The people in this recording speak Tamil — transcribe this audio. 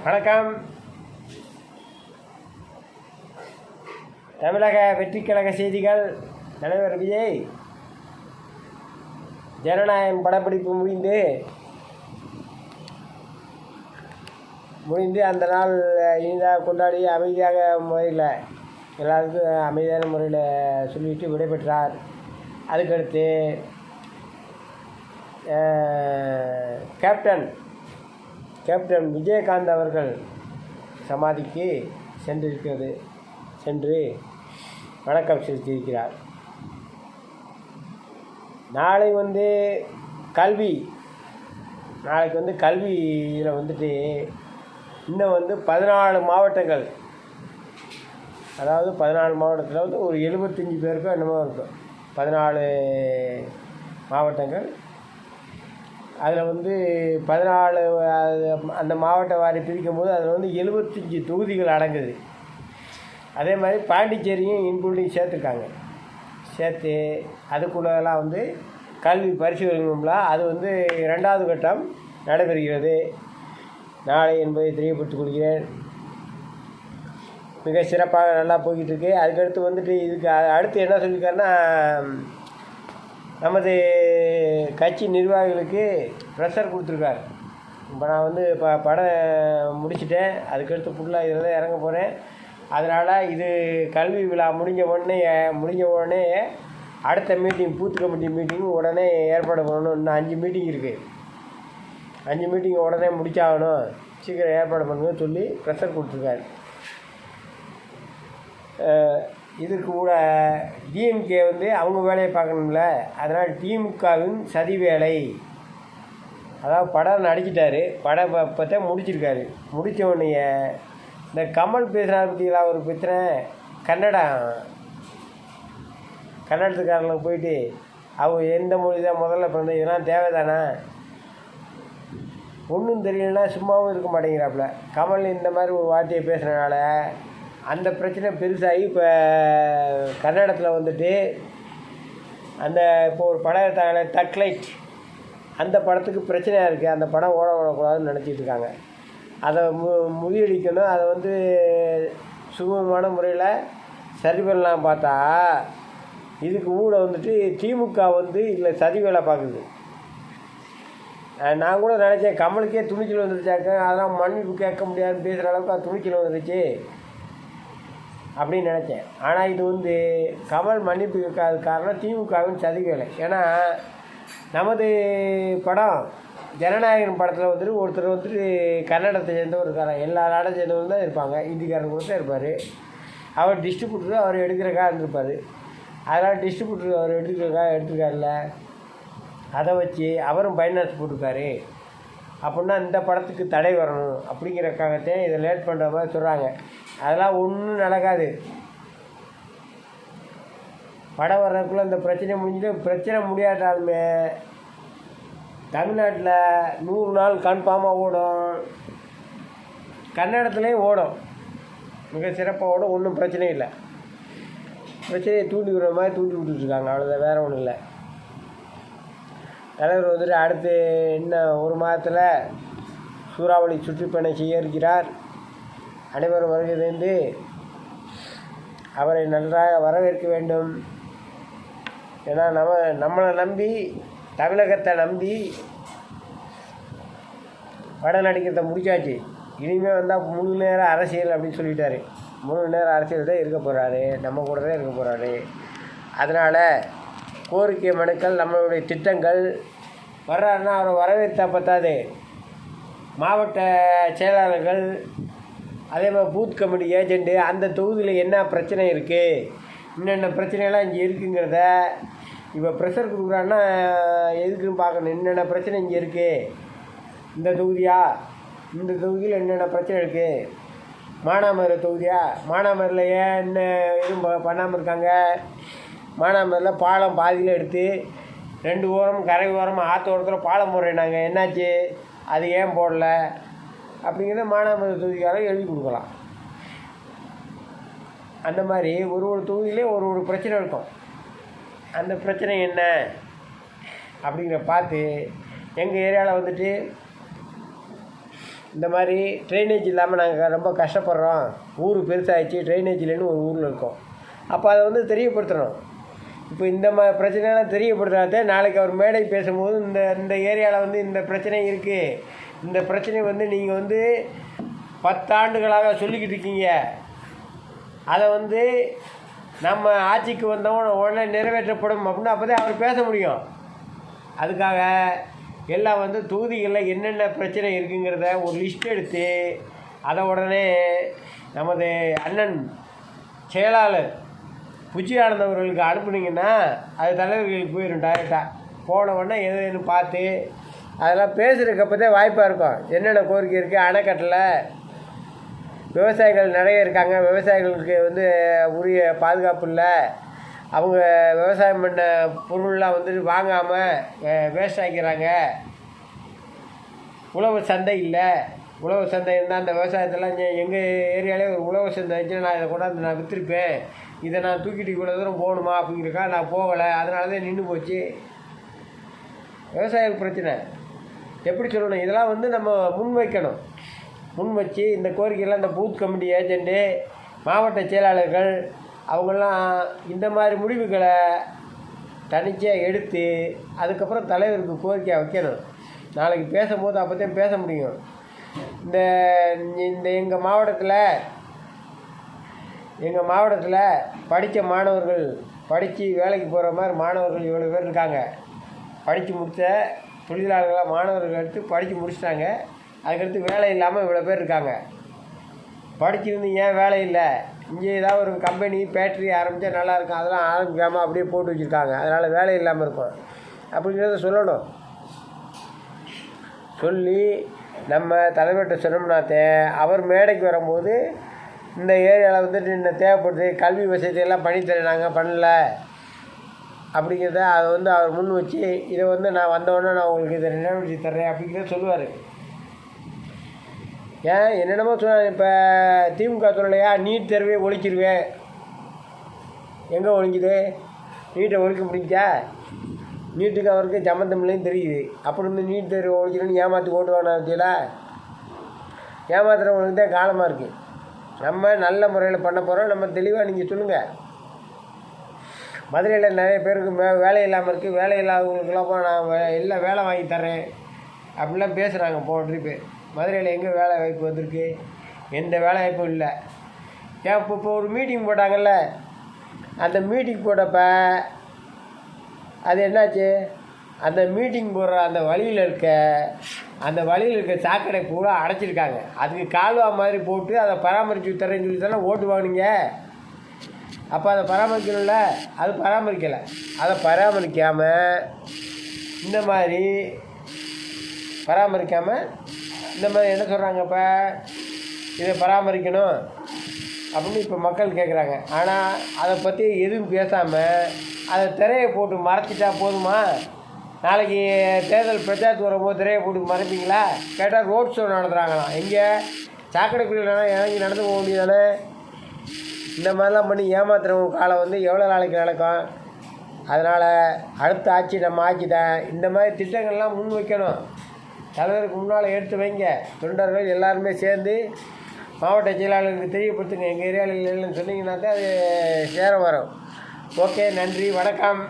வணக்கம். தமிழக வெற்றிக்கழக செய்திகள். தலைவர் விஜய் ஜனநாயகம் படப்பிடிப்பு முடிந்து அந்த நாள் இனிதாக கொண்டாடி அமைதியாக முறையில் எல்லாருக்கும் அமைதியான முறையில் சொல்லிவிட்டு விடைபெற்றார். அதுக்கடுத்து கேப்டன் விஜயகாந்த் அவர்கள் சமாதிக்கு சென்று வணக்கம் செலுத்தியிருக்கிறார். நாளைக்கு கல்வியில் இன்னும் 14 மாவட்டங்கள், அதாவது 14 மாவட்டத்தில் ஒரு 75 பேருக்கும் என்னமோ இருக்கும். 14 மாவட்டங்கள். அதில் 14 அந்த மாவட்ட வாரி பிரிக்கும் போது அதில் 75 தொகுதிகள் அடங்குது. அதே மாதிரி பாண்டிச்சேரியும் இன்க்ளூடிங் சேர்த்து அதுக்குள்ளெல்லாம் கல்வி பரிசீலனைங்களா அது 2வது கட்டம் நடைபெறுகிறது நாளை என்பதை தெரியப்படுத்திக் கொள்கிறேன். மிக சிறப்பாக நல்லா போய்கிட்டுருக்கு. அதுக்கடுத்து இதுக்கு அடுத்து என்ன சொல்லியிருக்காருன்னா, நமது கட்சி நிர்வாகிகளுக்கு ப்ரெஷர் கொடுத்துருக்கார். இப்போ நான் படம் முடிச்சிட்டேன். அதுக்கடுத்து ஃபுல்லாக இதில் தான் இறங்க போகிறேன். அதனால் இது கல்வி விழா முடிஞ்ச உடனே அடுத்த மீட்டிங், பூத் கமிட்டி மீட்டிங் உடனே ஏற்பாடு பண்ணணும். இன்னும் 5 மீட்டிங் இருக்குது. 5 மீட்டிங் உடனே முடிச்சாகணும், சீக்கிரம் ஏற்பாடு பண்ணுங்கன்னு சொல்லி ப்ரெஷர் கொடுத்துருக்காரு. இதுக்கு கூட டிஎம்கே அவங்க வேலையை பார்க்கணும்ல, அதனால் திமுகவின் சதி வேலை. அதாவது படம் நடிச்சிட்டாரு, படம் இப்போத்தான் முடிச்சிருக்காரு. முடித்த உடனே இந்த கமல் பேசுகிறாரு பற்றிங்களா ஒரு பிரச்சனை. கன்னடத்துக்காரங்களுக்கு போயிட்டு அவங்க எந்த மொழி தான் முதல்ல பிறந்த, இதெல்லாம் தேவைதானா? ஒன்றும் தெரியலன்னா சும்மாவும் இருக்க மாட்டேங்கிறாப்புல. கமல் இந்த மாதிரி ஒரு வார்த்தையை பேசுகிறனால அந்த பிரச்சனை பெருசாகி இப்போ கன்னடத்தில் இப்போ ஒரு படம் எடுத்தாங்களே தக்லைட், அந்த படத்துக்கு பிரச்சனையாக இருக்குது. அந்த படம் ஓடக்கூடாதுன்னு நினச்சிட்டு இருக்காங்க. அதை முறியடிக்கணும். அதை சுகமமான முறையில் சரி பண்ணலாம் பார்த்தா இதுக்கு கூட திமுக இதில் சதி வேலை பார்க்குது. நான் கூட நினச்சேன் கமலுக்கே துணிச்சல் வந்துருச்சாக்க, அதெல்லாம் மன்னிப்பு கேட்க முடியாதுன்னு பேசுகிற அளவுக்கு அது துணிச்சல் வந்துருச்சு அப்படின்னு நினச்சேன். ஆனால் இது கமல் மன்னிப்பு கேட்காத காரணம் திமுகவின் சதி வேலை. ஏன்னா நமது படம் ஜனநாயகன் படத்தில் ஒருத்தர் கன்னடத்தை சேர்ந்தவர் இருக்கார். எல்லா நாடும் சேர்ந்தவர் தான் இருப்பாங்க. ஹிந்திக்காரன் கூட தான் இருப்பார். அவர் டிஸ்ட்ரிபியூட்டர், அவர் எடுக்கிறக்காக இருந்திருப்பார். அதனால் டிஸ்ட்ரிபியூட்டர் அவர் எடுத்துருக்காருல்ல, அதை வச்சு அவரும் பைனான்ஸ் போட்டிருக்காரு. அப்படின்னா இந்த படத்துக்கு தடை வரணும் அப்படிங்கிறக்காகத்தான் இதை லேட் பண்ணுற மாதிரி சொல்கிறாங்க. அதெல்லாம் ஒன்றும் நடக்காது. படம் வர்றதுக்குள்ளே இந்த பிரச்சனை முடிஞ்சுட்டு, பிரச்சனை முடியாட்டாலுமே தமிழ்நாட்டில் 100 நாள் கன்ஃபார்மாக ஓடும். கன்னடத்துலேயும் ஓடும், மிக சிறப்பாக ஓடும். ஒன்றும் பிரச்சனை இல்லை. பிரச்சனையை தூண்டி விடுற மாதிரி தூண்டி விட்டுட்ருக்காங்க, அவ்வளோதான், வேறு ஒன்றும் இல்லை. தலைவர் அடுத்து இன்னும் 1 மாதத்தில் சூறாவளி சுற்றுப்பயணம் செய்ய இருக்கிறார். அனைவரும் வருகை தந்து அவரை நன்றாக வரவேற்க வேண்டும். ஏன்னா நம்மளை நம்பி, தமிழகத்தை நம்பி படம் நடிக்கிறத முடிச்சாச்சு. இனிமேல் வந்தால் முழு நேர அரசியல் அப்படின்னு சொல்லிட்டாரு. முழு நேர அரசியல் தான் இருக்க போகிறாரு, நம்ம கூட தான் இருக்க போகிறாரு. அதனால் கோரிக்கை மனுக்கள், நம்மளுடைய திட்டங்கள் வர்றாருன்னா அவரை வரவேற்றா பத்தாது. மாவட்ட செயலாளர்கள், அதே மாதிரி பூத் கமிட்டி ஏஜெண்ட்டு, அந்த தொகுதியில் என்ன பிரச்சனை இருக்குது, என்னென்ன பிரச்சனைலாம் இங்கே இருக்குங்கிறத இப்போ ப்ரெஷர் கொடுக்குறான்னா எதுக்குன்னு பார்க்கணும். என்னென்ன பிரச்சனை இங்கே இருக்குது, இந்த தொகுதியா, இந்த தொகுதியில் என்னென்ன பிரச்சனை இருக்குது, மானாமதுரை தொகுதியா, மானாமதுரையில் ஏன் என்ன எதுவும் பண்ணாமல் இருக்காங்க, மானாமதுரையில் பாலம் பாதியில் எடுத்து 2 ஓரம் கரை ஓரம் ஆற்று ஓரத்தில் பாலம் போடுறேன்னாங்க, என்னாச்சு, அது ஏன் போடல அப்படிங்கிறத மானாமதுரை தொகுதிக்காரங்க எழுதி கொடுக்கலாம். அந்த மாதிரி ஒரு தொகுதியிலே ஒரு பிரச்சனை இருக்கும். அந்த பிரச்சனை என்ன அப்படிங்கிற பார்த்து எங்கள் ஏரியாவில் இந்த மாதிரி ட்ரைனேஜ் இல்லாமல் நாங்கள் ரொம்ப கஷ்டப்படுறோம், ஊர் பெருசாகிடுச்சு, ட்ரைனேஜ் இல்லைன்னு ஒரு ஊரில் இருக்கோம். அப்போ அதை வந்து தெரியப்படுத்தணும். இப்போ இந்த பிரச்சனைலாம் தெரியப்படுத்தாதே நாளைக்கு அவர் மேடை பேசும்போது இந்த இந்த ஏரியாவில் வந்து இந்த பிரச்சனை இருக்குது, இந்த பிரச்சனை வந்து நீங்கள் வந்து 10 ஆண்டுகளாக சொல்லிக்கிட்டு இருக்கீங்க, அதை வந்து நம்ம ஆட்சிக்கு வந்தவங்க உடனே நிறைவேற்றப்படும் அப்படின்னு அப்போ தான் அவர் பேச முடியும். அதுக்காக எல்லாம் வந்து தொகுதிகளில் என்னென்ன பிரச்சனை இருக்குங்கிறத ஒரு லிஸ்ட் எடுத்து அதை உடனே நமது அண்ணன் செயலாளர் புஜி ஆனந்த் அவர்களுக்கு அனுப்புனீங்கன்னா அது தலைவர்களுக்கு போயிடும் டைரெக்டாக. போன உடனே எதுன்னு பார்த்து அதெல்லாம் பேசுகிறதுக்கு அப்போ தான் வாய்ப்பாக இருக்கும். என்னென்ன கோரிக்கை இருக்குது, அணைக்கட்டில் விவசாயிகள் நிறைய இருக்காங்க, விவசாயிகளுக்கு வந்து உரிய பாதுகாப்பு இல்லை, அவங்க விவசாயம் பண்ண பொருள்லாம் வந்துட்டு வாங்காமல் வேஸ்ட் ஆகிக்கிறாங்க, உழவு சந்தை இல்லை, உழவு சந்தை இருந்தால் அந்த விவசாயத்தெல்லாம் எங்கள் ஏரியாலே ஒரு உழவு சந்தை இருந்துச்சுன்னா நான் இதை கொண்டாந்து நான் விற்றுருப்பேன், இதை நான் தூக்கிட்டு இவ்வளோ தூரம் போகணுமா அப்படிங்கிறக்கா நான் போகலை, அதனால தான் நின்று போச்சு. விவசாய பிரச்சனை எப்படி சொல்லணும், இதெல்லாம் வந்து நம்ம முன் வைக்கணும். முன் வச்சு இந்த கோரிக்கையெல்லாம் இந்த பூத் கமிட்டி ஏஜெண்ட்டு, மாவட்ட செயலாளர்கள் அவங்கெல்லாம் இந்த மாதிரி முடிவுகளை தனிச்சையாக எடுத்து அதுக்கப்புறம் தலைவருக்கு கோரிக்கையை வைக்கணும். நாளைக்கு பேசும்போது அப்போ தான் பேச முடியும். இந்த இந்த எங்கள் மாவட்டத்தில் படித்த மாணவர்கள், படித்து வேலைக்கு போகிற மாதிரி மாணவர்கள் இவ்வளோ பேர் இருக்காங்க. படித்து முடித்த தொழிலாளர்களாக மாணவர்கள் எடுத்து படித்து முடிச்சிட்டாங்க, அதுக்கடுத்து வேலை இல்லாமல் இவ்வளோ பேர் இருக்காங்க. படிச்சிருந்து ஏன் வேலை இல்லை, இங்கே ஏதாவது ஒரு கம்பெனி ஃபேக்ட்ரி ஆரம்பித்தா நல்லாயிருக்கும், அதெல்லாம் ஆரம்பிக்காமல் அப்படியே போட்டு வச்சுருக்காங்க, அதனால் வேலை இல்லாமல் இருக்கும் அப்படிங்கிறத சொல்லணும். சொல்லி நம்ம தலைவர்கிட்ட சொன்னோம்னாத்தே அவர் மேடைக்கு வரும்போது இந்த ஏரியாவில் வந்துட்டு இந்த தேவைப்படுது, கல்வி வசதியெல்லாம் பண்ணித்தரேன் நாங்கள் பண்ணல அப்படிங்கிறத அதை வந்து அவர் முன் வச்சு இதை வந்து நான் வந்தோடனே நான் உங்களுக்கு இதை நிறைவேற்றி தர்றேன் அப்படிங்கிறத சொல்லுவார். ஏன் என்னென்னமோ சொன்னாங்க. இப்போ திமுக சொல்லலையா நீட் தேர்வே ஒழிச்சிருவேன், எங்கே ஒழிஞ்சுது, நீட்டை ஒழிக்க முடிஞ்சா, நீட்டுக்கு அவருக்கு சம்மந்தம் இல்லைன்னு தெரியுது, அப்படி இருந்து நீட் தேர்வு ஒழிக்கணும்னு ஏமாற்றி ஓட்டு வாங்கினாச்சுல, ஏமாத்துறவங்களுக்கு தான் காலமாக இருக்குது. நம்ம நல்ல முறையில் பண்ண போகிறோம், நம்ம தெளிவாக நீங்கள் சொல்லுங்கள். மதுரையில் நிறைய பேருக்கு வேலை இல்லாமல் இருக்குது, வேலை இல்லாதவங்களுக்கெல்லாம் நான் எல்லாம் வேலை வாங்கி தர்றேன் அப்படிலாம் பேசுகிறாங்க. போன ட்ரிப்பு மதுரையில் எங்கே வேலை வாய்ப்பு வந்திருக்கு, எந்த வேலை வாய்ப்பும் இல்லை. ஏன் இப்போ ஒரு மீட்டிங் போட்டாங்கல்ல, அந்த மீட்டிங் போட்டப்ப அது என்னாச்சு, அந்த மீட்டிங் போடுற அந்த வழியில் இருக்க சாக்கடை பூரா அடைச்சிருக்காங்க. அதுக்கு கால்வா மாதிரி போட்டு அதை பராமரித்து தரேன்னு சொல்லி தானே ஓட்டு வாங்கினீங்க. அப்போ அதை பராமரிக்கணும்ல, அது பராமரிக்கலை. அதை பராமரிக்காமல் இந்த மாதிரி என்ன சொல்கிறாங்க, இப்போ இதை பராமரிக்கணும் அப்படின்னு இப்போ மக்கள் கேட்குறாங்க. ஆனால் அதை பற்றி எதுவும் பேசாமல் அதை திரையை போட்டு மறைச்சிட்டா போதுமா? நாளைக்கு தேர்தல் பிரச்சாரத்துக்கு வரும்போது திரையை போட்டு மறைப்பீங்களா? கேட்டால் ரோட் ஷோ நடத்துகிறாங்களாம். எங்கே சாக்கடைக்குள்ளே இறங்கி நடந்து போக வேண்டியதானே? இந்த மாதிரிலாம் பண்ணி ஏமாத்துறவங்க காலம் வந்து எவ்வளோ நாளைக்கு நடக்கும்? அதனால் அடுத்த ஆட்சி நம்ம ஆட்சி தான். இந்த மாதிரி திட்டங்கள்லாம் முன் வைக்கணும். தலைவருக்கு முன்னால் எடுத்து வைங்க. தொண்டர்கள் எல்லாருமே சேர்ந்து மாவட்ட செயலாளருக்கு தெரியப்படுத்துங்க, எங்கள் ஏரியாவில் இல்லைன்னு சொன்னீங்கன்னா தான் அது சேர வரும். ஓகே, நன்றி, வணக்கம்.